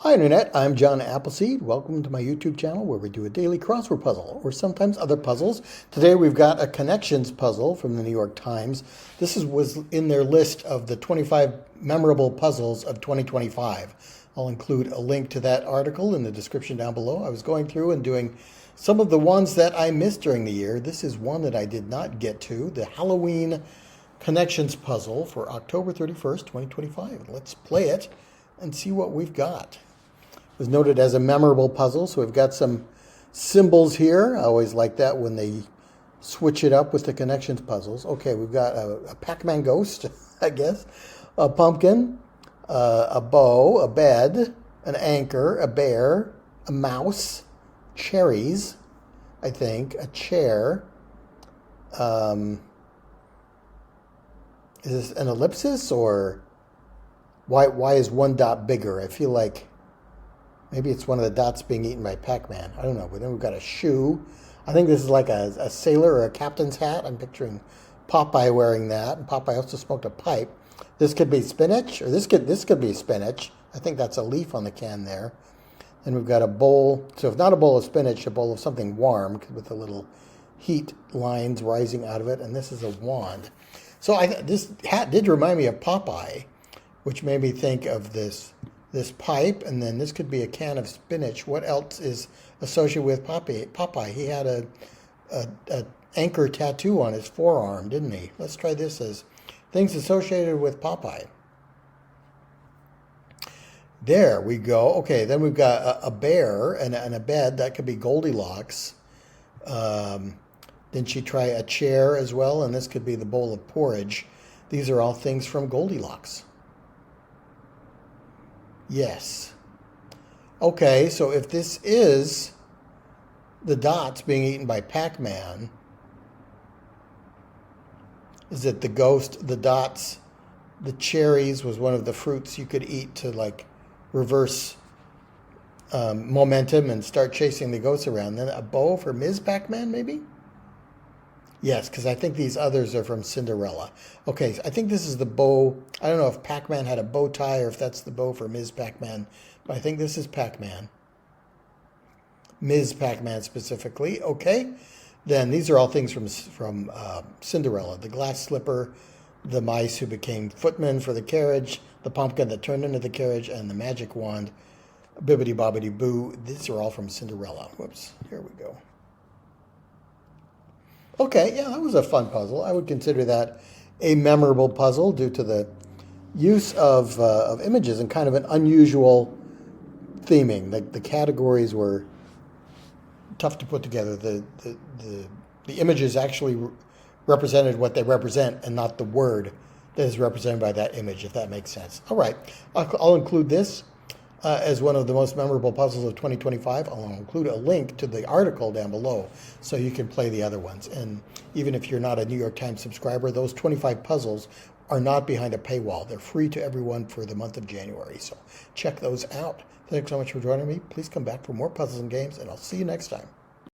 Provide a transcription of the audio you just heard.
Hi Internet, I'm John Appleseed. Welcome to my YouTube channel where we do a daily crossword puzzle or sometimes other puzzles. Today we've got a connections puzzle from the New York Times. This was in their list of the 25 memorable puzzles of 2025. I'll include a link to that article in the description down below. I was going through and doing some of the ones that I missed during the year. This is one that I did not get to, the Halloween connections puzzle for October 31st, 2025. Let's play it and see what we've got. It was noted as a memorable puzzle, so we've got some symbols here. I always like that when they switch it up with the connections puzzles. Okay, we've got a Pac-Man ghost, I guess, a pumpkin, a bow, a bed, an anchor, a bear, a mouse, cherries, I think, a chair. Is this an ellipsis, or why is one dot bigger? I feel like maybe it's one of the dots being eaten by Pac-Man. I don't know. But then we've got a shoe. I think this is like a sailor or a captain's hat. I'm picturing Popeye wearing that. And Popeye also smoked a pipe. This could be spinach, or this could be spinach. I think that's a leaf on the can there. And we've got a bowl. So if not a bowl of spinach, a bowl of something warm with the little heat lines rising out of it. And this is a wand. So this hat did remind me of Popeye, which made me think of this pipe, and then this could be a can of spinach. What else is associated with Popeye? He had a anchor tattoo on his forearm, didn't he? Let's try this as things associated with Popeye. There we go. Okay, then we've got a bear and a bed. That could be Goldilocks. Didn't she try a chair as well? And this could be the bowl of porridge. These are all things from Goldilocks. Yes. Okay, so if this is the dots being eaten by Pac-Man, is it the ghost, the dots, the cherries was one of the fruits you could eat to like reverse momentum and start chasing the ghosts around. Then a bow for Ms. Pac-Man, maybe? Yes, because I think these others are from Cinderella. Okay, so I think this is the bow. I don't know if Pac-Man had a bow tie or if that's the bow for Ms. Pac-Man, but I think this is Pac-Man. Ms. Pac-Man specifically. Okay, then these are all things from Cinderella. The glass slipper, the mice who became footmen for the carriage, the pumpkin that turned into the carriage, and the magic wand, bibbidi-bobbidi-boo. These are all from Cinderella. Whoops, here we go. Okay, yeah, that was a fun puzzle. I would consider that a memorable puzzle due to the use of images and kind of an unusual theming. The categories were tough to put together. The images actually represented what they represent and not the word that is represented by that image, if that makes sense. All right, I'll include this as one of the most memorable puzzles of 2025. I'll include a link to the article down below so you can play the other ones. And even if you're not a New York Times subscriber, those 25 puzzles are not behind a paywall. They're free to everyone for the month of January. So check those out. Thanks so much for joining me. Please come back for more puzzles and games, and I'll see you next time.